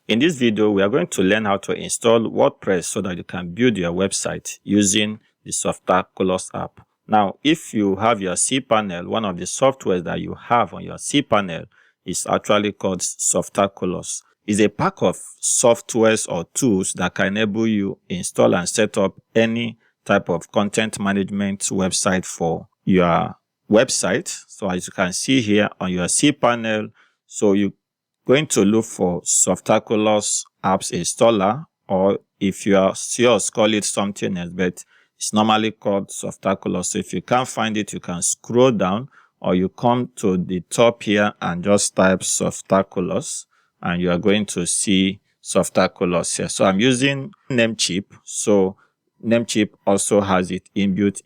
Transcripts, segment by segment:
In this video, we are going to learn how to install WordPress so that you can build your website using the Softaculous app. Now, if you have your Cpanel, one of the softwares that you have on your Cpanel is actually called Softaculous. It's a pack of softwares or tools that can enable you install and set up any type of content management website for your website. So as you can see here on your Cpanel, so you going to look for Softaculous apps installer, or if you are yours, call it something else, but it's normally called Softaculous. So if you can't find it, you can scroll down, or you come to the top here and just type Softaculous, and you are going to see Softaculous here. So I'm using Namecheap. So Namecheap also has it inbuilt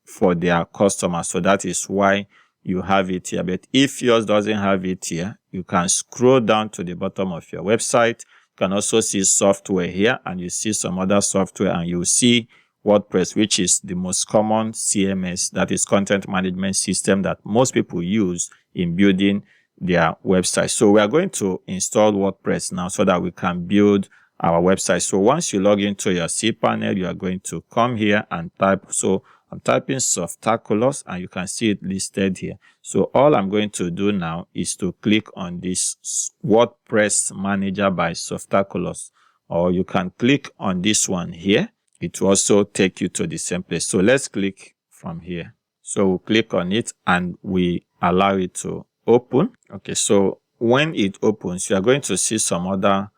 for their customers. So that is why you have it here. But if yours doesn't have it here, you can scroll down to the bottom of your website. You can also see software here, and you see some other software, and you see WordPress, which is the most common CMS, that is content management system that most people use in building their website. So we are going to install WordPress now so that we can build our website. So once you log into your Cpanel, you are going to come here and type. So I'm typing Softaculous, and you can see it listed here. So all I'm going to do now is to click on this WordPress Manager by Softaculous, or you can click on this one here. It will also take you to the same place. So let's click from here. So we'll click on it and we allow it to open. Okay, so when it opens, you are going to see some other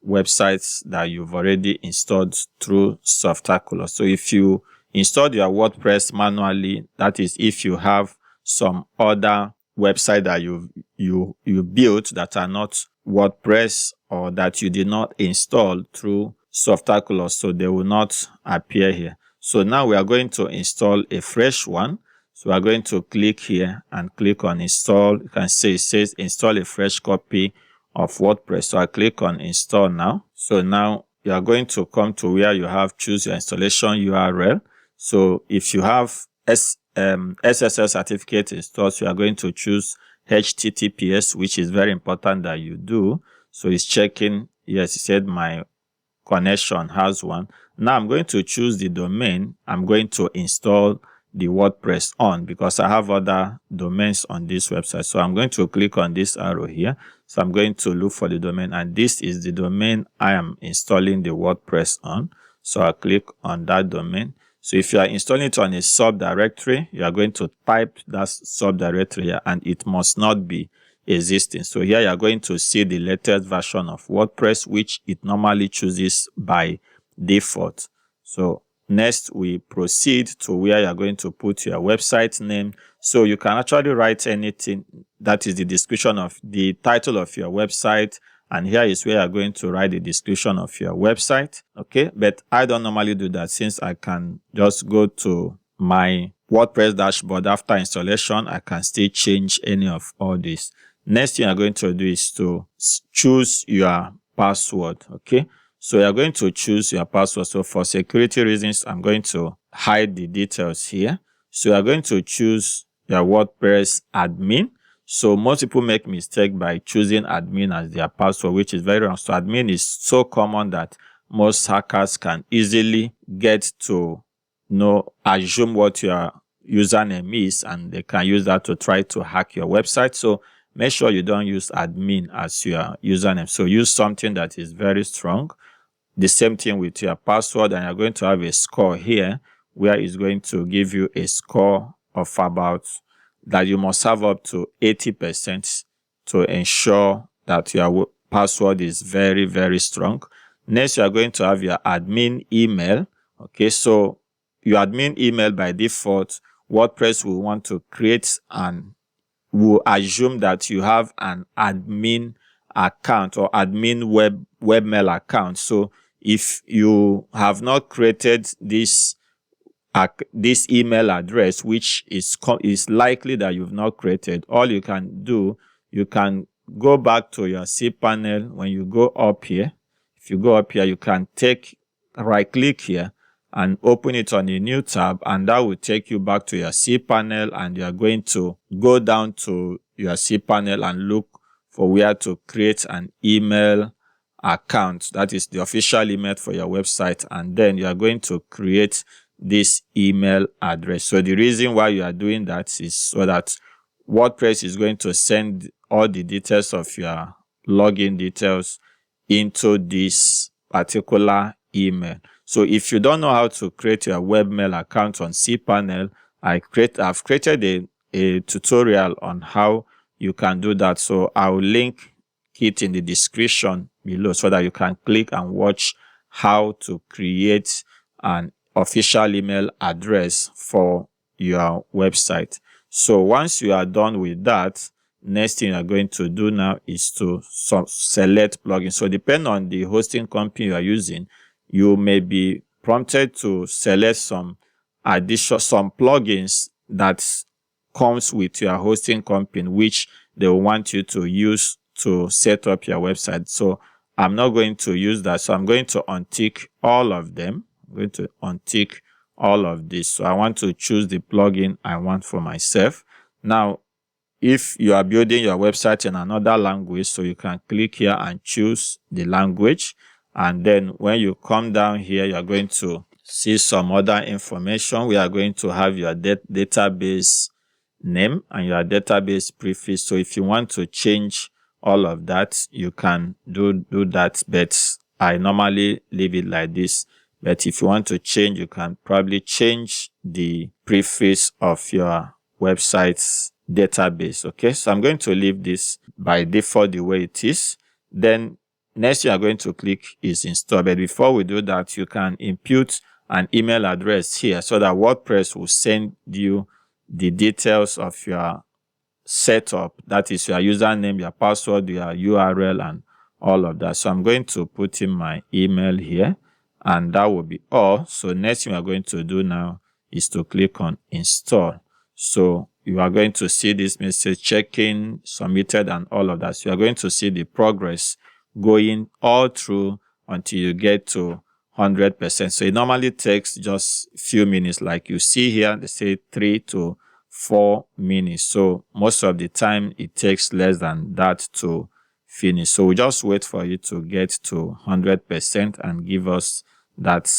websites that you've already installed through Softaculous. So if you install your WordPress manually, that is, if you have some other website that you built that are not WordPress, or that you did not install through Softaculous, so they will not appear here. So now we are going to install a fresh one. So we are going to click here and click on install. You can see it says install a fresh copy of WordPress. So I click on install now. So now you are going to come to where you have choose your installation URL. So if you have SSL certificate installed, so you are going to choose HTTPS, which is very important that you do. So it's checking. Yes, it said my connection has one. Now I'm going to choose the domain I'm going to install the WordPress on, because I have other domains on this website. So I'm going to click on this arrow here. So I'm going to look for the domain, and this is the domain I am installing the WordPress on. So I click on that domain. So if you are installing it on a subdirectory, you are going to type that subdirectory here, and it must not be existing. So here you are going to see the latest version of WordPress, which it normally chooses by default. So next we proceed to where you are going to put your website name. So you can actually write anything that is the description of the title of your website, and here is where you are going to write the description of your website. Okay, but I don't normally do that, since I can just go to my WordPress dashboard after installation. I can still change any of all this. Next thing you're going to do is to choose your password. Okay, so you're going to choose your password. So for security reasons, I'm going to hide the details here. So you're going to choose your WordPress admin. So most people make mistake by choosing admin as their password, which is very wrong. So admin is so common that most hackers can easily get to assume what your username is, and they can use that to try to hack your website. So make sure you don't use admin as your username. So use something that is very strong. The same thing with your password, and you're going to have a score here where it's going to give you a score of about that you must have up to 80% to ensure that your password is very, very strong. Next, you are going to have your admin email. Okay, so your admin email by default, WordPress will want to create and will assume that you have an admin account or admin webmail account. So if you have not created this email address, which is likely that you've not created, all you can do, you can go back to your Cpanel. When you go up here, if you go up here, you can right click here and open it on a new tab, and that will take you back to your Cpanel, and you are going to go down to your Cpanel and look for where to create an email account, that is the official email for your website, and then you are going to create this email address. So the reason why you are doing that is so that WordPress is going to send all the details of your login details into this particular email. So if you don't know how to create your webmail account on Cpanel, I've created a tutorial on how you can do that. So I'll link it in the description below so that you can click and watch how to create an official email address for your website. So once you are done with that, next thing you are going to do now is to select plugins. So depending on the hosting company you are using, you may be prompted to select some plugins that comes with your hosting company, which they want you to use to set up your website. So I'm not going to use that. So I'm going to untick all of them. I'm going to untick all of this. So I want to choose the plugin I want for myself. Now, if you are building your website in another language, so you can click here and choose the language. And then when you come down here, you are going to see some other information. We are going to have your database name and your database prefix. So if you want to change all of that, you can do that, but I normally leave it like this. But if you want to change, you can probably change the prefix of your website's database. Okay, so I'm going to leave this by default the way it is. Then next you are going to click is install. But before we do that, you can input an email address here so that WordPress will send you the details of your setup. That is your username, your password, your URL, and all of that. So I'm going to put in my email here, and that will be all. So next thing we are going to do now is to click on install. So you are going to see this message checking, submitted, and all of that. So you are going to see the progress going all through until you get to 100%. So it normally takes just a few minutes. Like you see here, they say 3 to 4 minutes. So most of the time it takes less than that to finish. So we just wait for you to get to 100% and give us that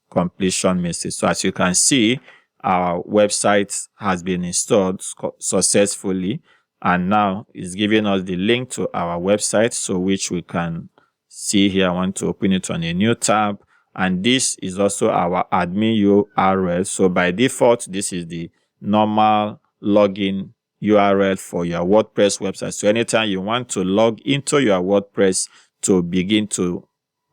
completion message. So as you can see, our website has been installed successfully, and now it's giving us the link to our website, so which we can see here. I want to open it on a new tab, and this is also our admin URL. So by default, this is the normal login URL for your WordPress website. So anytime you want to log into your WordPress to begin to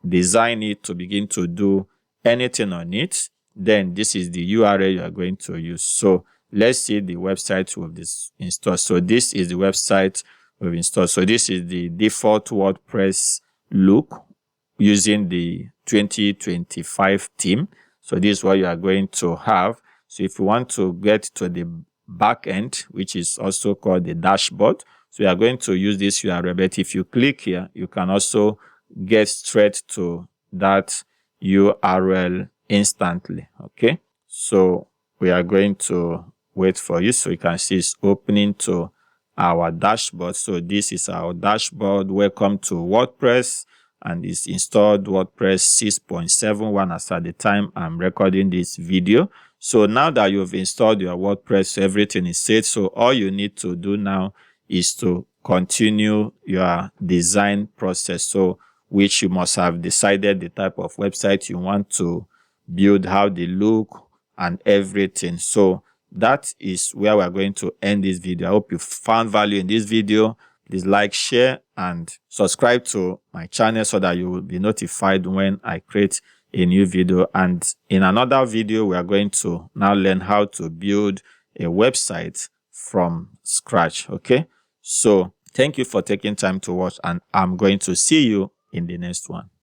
design it, to begin to do anything on it, then this is the URL you are going to use. So let's see the website we've installed. So this is the website we've installed. So this is the default WordPress look using the 2025 theme. So this is what you are going to have. So if you want to get to the back end, which is also called the dashboard, so you are going to use this URL. But if you click here, you can also get straight to that URL instantly. Okay, so we are going to wait for you. So you can see it's opening to our dashboard. So this is our dashboard. Welcome to WordPress, and it's installed WordPress 6.71 as at the time I'm recording this video. So now that you've installed your WordPress, everything is set. So all you need to do now is to continue your design process. So which you must have decided the type of website you want to build, how they look, and everything. So that is where we're going to end this video. I hope you found value in this video. Please like, share, and subscribe to my channel so that you will be notified when I create a new video. And in another video, we are going to now learn how to build a website from scratch. Okay, so thank you for taking time to watch, and I'm going to see you in the next one.